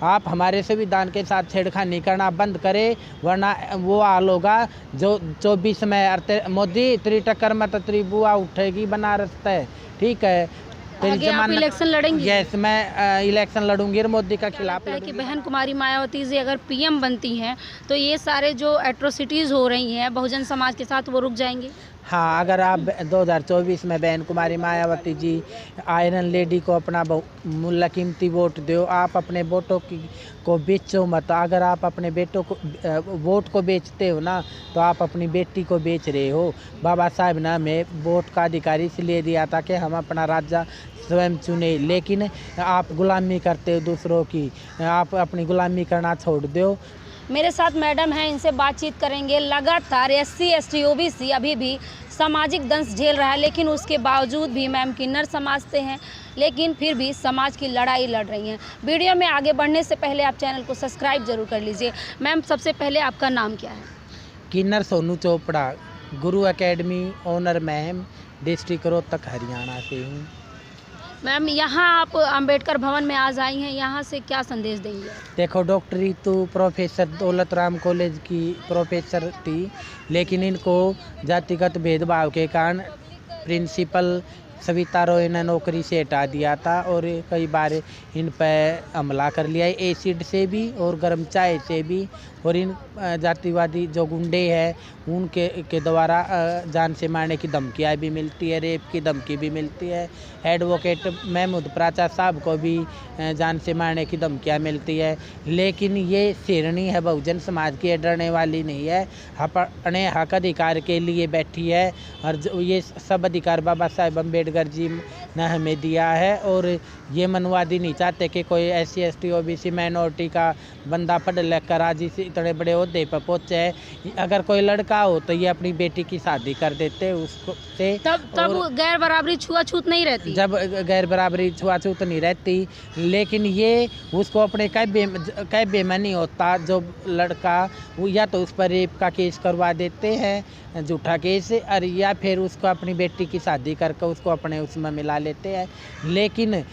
आप हमारे संविधान के साथ छेड़खानी करना बंद करें, वरना वो हाल होगा जो 24 में मोदी त्री टक्कर मत त्री बुआ उठेगी बनारस तय। ठीक है, आगे आप इलेक्शन लड़ेंगी? यस, मैं इलेक्शन लड़ूंगी और मोदी का खिलाफ है कि बहन कुमारी मायावती जी अगर पीएम बनती हैं तो ये सारे जो एट्रोसिटीज़ हो रही हैं बहुजन समाज के साथ वो रुक जाएंगे? हाँ, अगर आप 2024 में बहन कुमारी मायावती जी आयरन लेडी को अपना मुल्ला कीमती वोट दो, आप अपने वोटों को बेचो मत। अगर आप अपने बेटों को वोट को बेचते हो ना, तो आप अपनी बेटी को बेच रहे हो। बाबा साहब ने हमें वोट का अधिकार इसलिए दिया था कि हम अपना राजा स्वयं चुने, लेकिन आप गुलामी करते हो दूसरों की। आप अपनी गुलामी करना छोड़ दो। मेरे साथ मैडम हैं, इनसे बातचीत करेंगे। लगातार SC ST OBC अभी भी सामाजिक दंश झेल रहा है, लेकिन उसके बावजूद भी मैम किन्नर समाज से हैं, लेकिन फिर भी समाज की लड़ाई लड़ रही हैं। वीडियो में आगे बढ़ने से पहले आप चैनल को सब्सक्राइब जरूर कर लीजिए। मैम, सबसे पहले आपका नाम क्या है? किन्नर सोनू चोपड़ा, गुरु academy owner ma'am, district Rohtak Haryana से हूँ। मैम, यहाँ आप अंबेडकर भवन में आज आई हैं, यहाँ से क्या संदेश देंगे? देखो, doctor Ritu professor Daulat Ram college की प्रोफेसर थी, लेकिन इनको जातिगत भेदभाव के कारण प्रिंसिपल सविता रॉय ने नौकरी से हटा दिया था और कई बार इन पर हमला कर लिया है, एसिड से भी और गर्म चाय से भी। और इन जातिवादी जो गुंडे हैं उनके द्वारा जान से मारने की धमकियाँ भी मिलती है, रेप की धमकी भी मिलती है। एडवोकेट महमूद प्राचा साहब को भी जान से मारने की धमकियाँ मिलती है। लेकिन ये शेरनी है बहुजन समाज की, डरने वाली नहीं है, अपने हक अधिकार के लिए बैठी है। और ये सब अधिकार बाबा साहेब अम्बेडकर जी ने हमें दिया है। और ये मनवादी नहीं चाहते कि कोई SC ST OBC माइनॉरिटी का बंदा पढ़ लिख कर आज इतने बड़े ओहदे पर पहुँचे। अगर कोई लड़का हो तो ये अपनी बेटी की शादी कर देते उसको से। तब गैर बराबरी छुआछूत नहीं रहती। जब गैर बराबरी छुआछूत नहीं रहती, लेकिन ये उसको अपने कैबे में नहीं होता। जो लड़का वो या तो उस पर रेप का केस करवा देते हैं, झूठा केस, और या फिर उसको अपनी बेटी की शादी करके उसको अपने उसमें मिला लेते हैं। लेकिन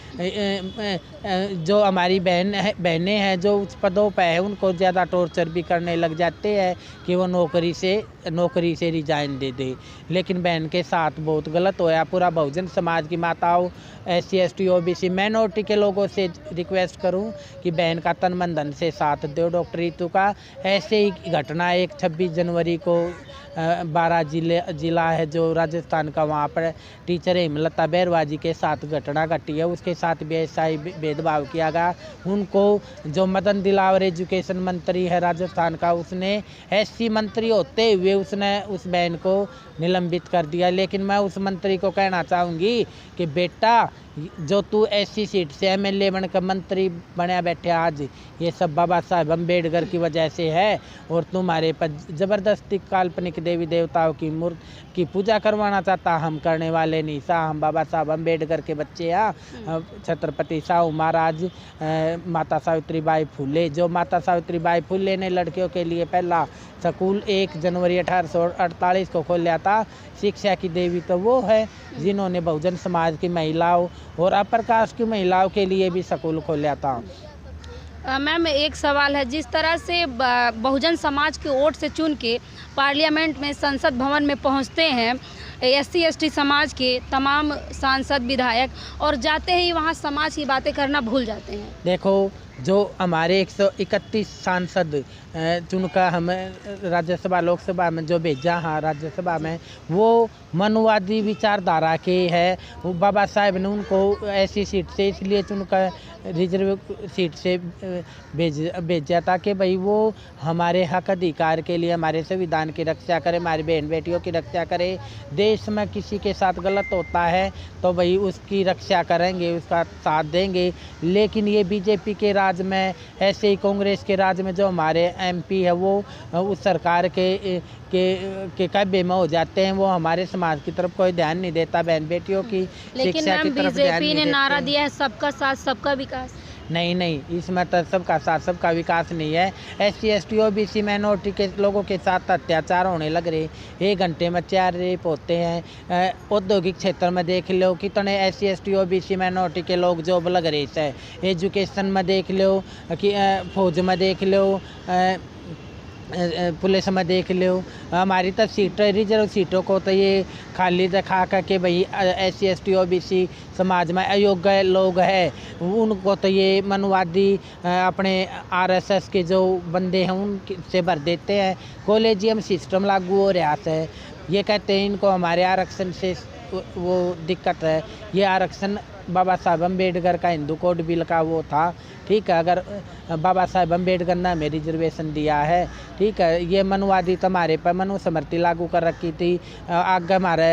जो हमारी बहनें हैं जो उस पदों पर है, उनको ज़्यादा टॉर्चर भी करने लग जाते हैं कि वो नौकरी से रिजाइन दे दे। लेकिन बहन के साथ बहुत गलत होया। पूरा बहुजन समाज की माताओं, SC ST OBC माइनॉरिटी के लोगों से रिक्वेस्ट करूं कि बहन का तन मन धन से साथ दो डॉक्टर रितु का। ऐसे ही घटना एक 26 जनवरी को 12 जिला है जो राजस्थान का, वहाँ पर टीचर हेमलता बैरवा जी के साथ घटना घटी है। उसके साथ भी ऐसा ही भेदभाव किया गया। उनको जो मदन दिलावर एजुकेशन मंत्री है राजस्थान का, उसने SC मंत्री होते हुए उसने उस बहन को निलंबित कर दिया। लेकिन मैं उस मंत्री को कहना चाहूँगी कि बेटा, जो तू SC सीट से MLA बनकर मंत्री बना बैठे आज, ये सब बाबा साहेब अम्बेडकर की वजह से है। और तुम्हारे पर ज़बरदस्ती काल्पनिक देवी देवताओं की मूर्ति की पूजा करवाना चाहता, हम करने वाले नहीं सा। हम बाबा साहब अम्बेडकर के बच्चे हैं। छत्रपति साहू महाराज, माता सावित्रीबाई फुले, जो माता सावित्रीबाई फुले ने लड़कियों के लिए पहला स्कूल 1 जनवरी 1848 को खोला था। शिक्षा की देवी तो वो है जिन्होंने बहुजन समाज की महिलाओं और अपर कास्ट की महिलाओं के लिए भी स्कूल खोला था। मैम, एक सवाल है, जिस तरह से बहुजन समाज के वोट से चुन के पार्लियामेंट में, संसद भवन में पहुंचते हैं SC ST समाज के तमाम सांसद विधायक, और जाते ही वहां समाज की बातें करना भूल जाते हैं। देखो, जो हमारे 131 सांसद चुनकर हमें राज्यसभा लोकसभा में जो भेजा, हाँ राज्यसभा में, वो मनुवादी विचारधारा के है। वो बाबा साहेब ने उनको ऐसी सीट से इसलिए चुनकर रिजर्व सीट से भेजा था कि भाई वो हमारे हक अधिकार के लिए, हमारे संविधान की रक्षा करे, हमारी बहन बेटियों की रक्षा करे। देश में किसी के साथ गलत होता है तो भाई उसकी रक्षा करेंगे, उसका साथ देंगे। लेकिन ये बीजेपी के राज में, ऐसे ही कांग्रेस के राज में जो हमारे MP है वो उस सरकार के कब्जे में हो जाते हैं। वो हमारे समाज की तरफ कोई ध्यान नहीं देता, बहन बेटियों की शिक्षा की तरफ ध्यान नहीं देते। बीजेपी ने नारा दिया है सबका साथ सबका विकास। नहीं नहीं, इसमें तो सबका साथ सबका विकास नहीं है। SC ST OBC माइनॉरिटी के लोगों के साथ अत्याचार होने लग रहे, 1 घंटे में 4 रेप होते हैं। औद्योगिक क्षेत्र में देख लो कितने SC ST OBC माइनॉरिटी के लोग जॉब लग रहे हैं। एजुकेशन में देख लो कि फौज में देख लो, पुलिस में देख लो। हमारी तो सीट रिजर्व सीटों को तो ये खाली दिखा करके भाई SC ST OBC समाज में अयोग्य लोग हैं उनको तो ये मनुवादी अपने RSS के जो बंदे हैं उनसे भर देते हैं। कॉलेजियम सिस्टम लागू हो रहा है, ये कहते हैं इनको हमारे आरक्षण से वो दिक्कत है। ये आरक्षण बाबा साहब अम्बेडकर का हिंदू कोड बिल का वो था, ठीक है। अगर बाबा साहब अम्बेडकर ने हमें रिजर्वेशन दिया है, ठीक है। ये मनुवादी तो हमारे पर मनुस्मृति लागू कर रखी थी, आगे हमारे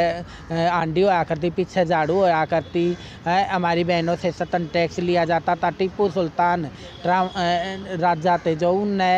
आंडी होया करती, पीछे झाड़ू होया करती, हमारी बहनों से सतन टैक्स लिया जाता था। टिप्पू सुल्तान राजा थे जो उनने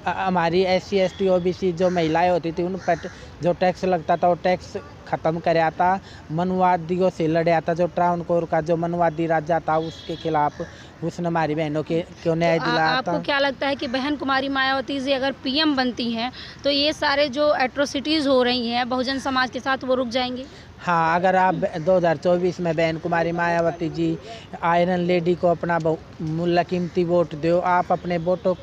हमारी SC ST OBC जो महिलाएं होती थी उन पर जो टैक्स लगता था वो टैक्स ख़त्म कराया था। मनुवादियों से लड़ा था, जो ट्रावनकोर का जो मनुवादी राजा था उसके खिलाफ उसने हमारी बहनों के क्यों न्याय दिलाया था। आपको क्या लगता है कि बहन कुमारी मायावती जी अगर PM बनती हैं तो ये सारे जो एट्रोसिटीज़ हो रही हैं बहुजन समाज के साथ वो रुक जाएंगी? हाँ, अगर आप 2024 में बहन कुमारी मायावती जी आयरन लेडी को अपना मूल्य कीमती वोट दो। आप अपने वोटों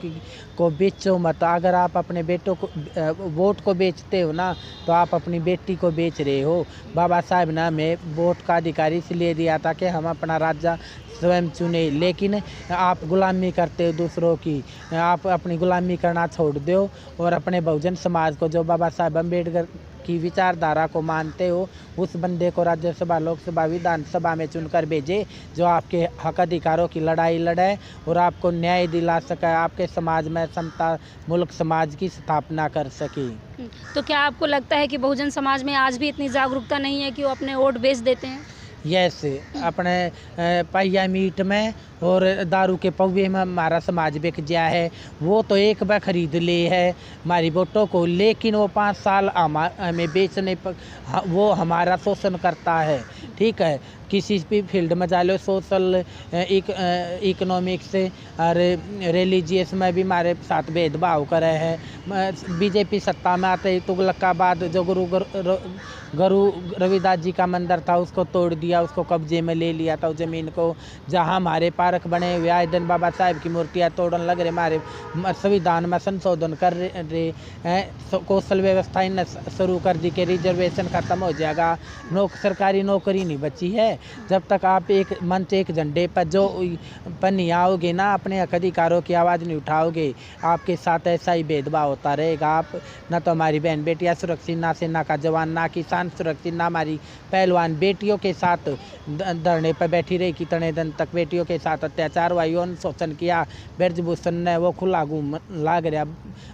को बेचो मत। अगर आप अपने बेटों को वोट को बेचते हो ना तो आप अपनी बेटी को बेच रहे हो। बाबा साहब ने हमें वोट का अधिकार इसलिए दिया था कि हम अपना राजा स्वयं चुने, लेकिन आप गुलामी करते हो दूसरों की। आप अपनी गुलामी करना छोड़ दो और अपने बहुजन समाज को जो बाबा साहब अम्बेडकर की विचारधारा को मानते हो उस बंदे को राज्यसभा लोकसभा विधानसभा में चुनकर भेजे जो आपके हक अधिकारों की लड़ाई लड़े और आपको न्याय दिला सके, आपके समाज में समता मुल्क समाज की स्थापना कर सके। तो क्या आपको लगता है कि बहुजन समाज में आज भी इतनी जागरूकता नहीं है कि वो अपने वोट बेच देते हैं? यस, अपने पहिया मीट में और दारू के पौवे में हमारा समाज बिक गया है। वो तो एक बार खरीद ले है हमारी वोटों को, लेकिन वो 5 साल हमें बेचने पर वो हमारा शोषण करता है, ठीक है। किसी भी फील्ड में जा लो, सोशल इकोनॉमिक्स और रिलीजियस में भी हमारे साथ भेदभाव करे हैं। BJP सत्ता में आते ही तुगलकाबाद जो गुरु रविदास जी का मंदिर था उसको तोड़ दिया, उसको कब्जे में ले लिया था उस ज़मीन को। जहाँ हमारे पार्क बने हुए आए दिन बाबा साहब की मूर्तियाँ तोड़न लग रहे, हमारे संविधान में संशोधन कर रहे हैं। कौशल व्यवस्था इन शुरू कर दी कि रिजर्वेशन ख़त्म हो जाएगा, सरकारी नौकरी नहीं बची है। जब तक आप एक मंच एक झंडे पर जो पर नहीं आओगे ना, अपने हक अधिकारों की आवाज़ नहीं उठाओगे, आपके साथ ऐसा ही भेदभाव होता रहेगा। आप ना तो हमारी बहन बेटियाँ सुरक्षित, ना सेना का जवान, ना किसान सुरक्षित, ना हमारी पहलवान बेटियों के साथ धरने पर बैठी रही। कितने दिन तक बेटियों के साथ अत्याचार हुआ, यौन शोषण किया। ब्रजभूषण ने वो खुला घूम लाग रहा,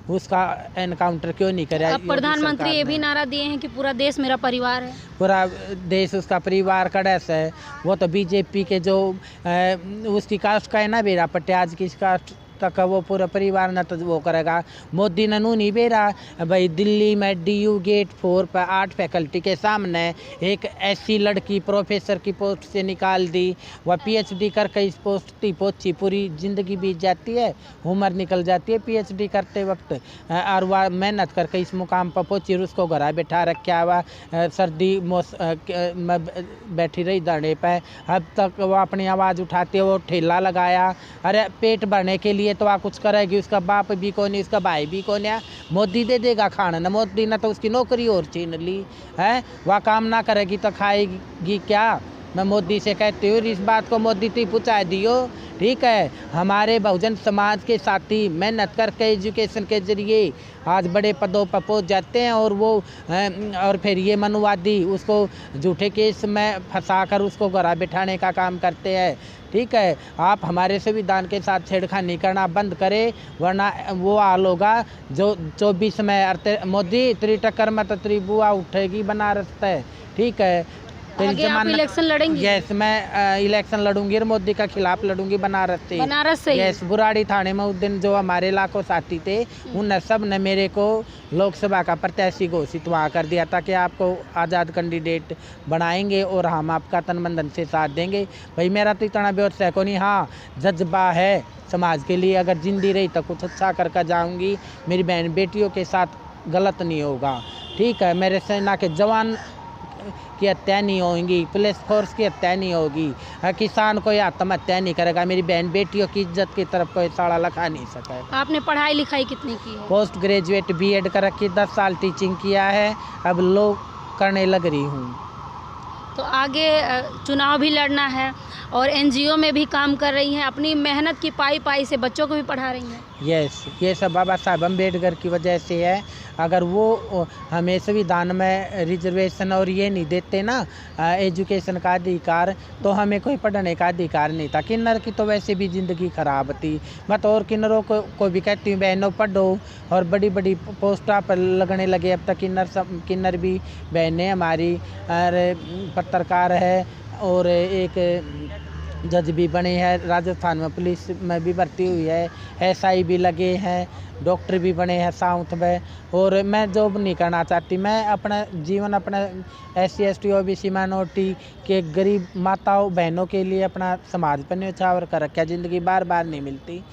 उसका एनकाउंटर क्यों नहीं कराया? अब प्रधानमंत्री ये भी नारा दिए हैं कि पूरा देश मेरा परिवार है। पूरा देश उसका परिवार कड़स है। वो तो BJP के जो उसकी कास्ट का है ना बेरा पटियाज की कास्ट तक वो पूरा परिवार न तो वो करेगा। मोदी ने नू नहीं बेरा भाई दिल्ली में DU गेट 4 पर 8 फैकल्टी के सामने एक ऐसी लड़की प्रोफेसर की पोस्ट से निकाल दी। वह PhD करके इस पोस्ट की पहुंची, पूरी ज़िंदगी बीत जाती है, उम्र निकल जाती है PhD करते वक्त, और वह मेहनत करके इस मुकाम पर पहुंची। उसको घर बैठा रखा हुआ, सर्दी में बैठी रही धरने पर। अब तक वो अपनी आवाज़ उठाती है, वो ठेला लगाया। अरे पेट भरने के लिए तो वह कुछ करेगी, उसका बाप भी कौन है, उसका भाई भी कौन है? मोदी दे देगा खाना ना, मोदी ने तो उसकी नौकरी और छीन ली है। वह काम ना करेगी तो खाएगी क्या? मैं मोदी से कहती हूँ इस बात को मोदी तक पहुँचा दियो, ठीक है। हमारे बहुजन समाज के साथी मेहनत करके एजुकेशन के जरिए आज बड़े पदों पर पहुँच जाते हैं और वो और फिर ये मनुवादी उसको झूठे केस में फंसाकर उसको घर बिठाने का काम करते हैं, ठीक है। आप हमारे संविधान के साथ छेड़खानी करना बंद करें, वरना वो हाल होगा जो 24 में मोदी तेरी टक्कर में तो तेरी बुआ उठेगी बनारस पे, ठीक है। फिर आगे आप इलेक्शन लड़ेंगी? यस, मैं इलेक्शन लड़ूंगी और मोदी का खिलाफ लड़ूंगी बनारस से। बनारस से ही? यस, बुराड़ी थाने में उस दिन जो हमारे इलाकों साथी थे उन सब ने मेरे को लोकसभा का प्रत्याशी घोषित वहाँ कर दिया था कि आपको आज़ाद कैंडिडेट बनाएंगे और हम आपका तन मन धन से साथ देंगे। भाई मेरा तो इतना बेहोश है को नहीं, हाँ जज्बा है समाज के लिए, अगर जिंदी रही तो कुछ अच्छा कर जाऊँगी, मेरी बहन बेटियों के साथ गलत नहीं होगा, ठीक है। मेरे सेना के जवान की हत्या नहीं होगी, पुलिस फोर्स की हत्या नहीं होगी, किसान कोई आत्महत्या नहीं करेगा, मेरी बहन बेटियों की इज्जत की तरफ कोई साड़ा लगा नहीं सकेगा। आपने पढ़ाई लिखाई कितनी की है? पोस्ट ग्रेजुएट बीएड कर रखी, 10 साल टीचिंग किया है, अब लो करने लग रही हूँ। तो आगे चुनाव भी लड़ना है और एनजीओ में भी काम कर रही हैं, अपनी मेहनत की पाई से बच्चों को भी पढ़ा रही हैं। यस, ये सब बाबा साहब अम्बेडकर की वजह से है। अगर वो हमें संविधान में रिजर्वेशन और ये नहीं देते ना, एजुकेशन का अधिकार, तो हमें कोई पढ़ने का अधिकार नहीं था। किन्नर की तो वैसे भी ज़िंदगी ख़राब थी। मैं तो और किन्नरों को भी कहती हूँ बहनों पढ़ो, और बड़ी बड़ी पोस्टा पर लगने लगे अब तक किन्नर भी बहनें हमारी, और पत्रकार है और एक जज भी बने हैं, राजस्थान में पुलिस में भी भर्ती हुई है, एसआई भी लगे हैं, डॉक्टर भी बने हैं साउथ में। और मैं जॉब नहीं करना चाहती, मैं अपना जीवन अपना SC ST OBC माइनॉरिटी के गरीब माताओं बहनों के लिए अपना समाज पर न्यौछावर कर रखा है। ज़िंदगी बार बार नहीं मिलती,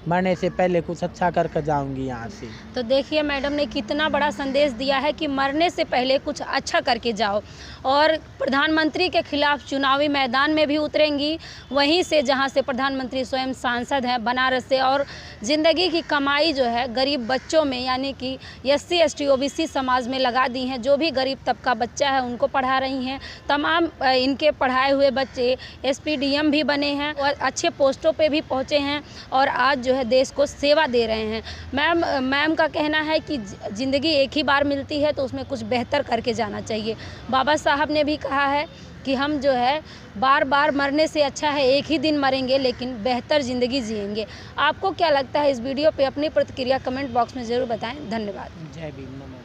मरने से पहले कुछ अच्छा करके जाऊंगी यहाँ से। तो देखिए मैडम ने कितना बड़ा संदेश दिया है कि मरने से पहले कुछ अच्छा करके जाओ, और प्रधानमंत्री के खिलाफ चुनावी मैदान में भी उतरेंगी, वहीं से जहाँ से प्रधानमंत्री स्वयं सांसद हैं बनारस से, और ज़िंदगी की कमाई जो है गरीब बच्चों में यानी कि SC ST OBC समाज में लगा दी हैं। जो भी गरीब तबका बच्चा है उनको पढ़ा रही हैं। तमाम इनके पढ़ाए हुए बच्चे SPDM भी बने हैं और अच्छे पोस्टों पे भी पहुँचे हैं, और आज जो है देश को सेवा दे रहे हैं। मैम का कहना है कि ज़िंदगी एक ही बार मिलती है तो उसमें कुछ बेहतर करके जाना चाहिए। बाबा साहब ने भी कहा है कि हम जो है बार बार मरने से अच्छा है एक ही दिन मरेंगे लेकिन बेहतर ज़िंदगी जिएंगे। आपको क्या लगता है इस वीडियो पे? अपनी प्रतिक्रिया कमेंट बॉक्स में ज़रूर बताएं। धन्यवाद। जय भीम।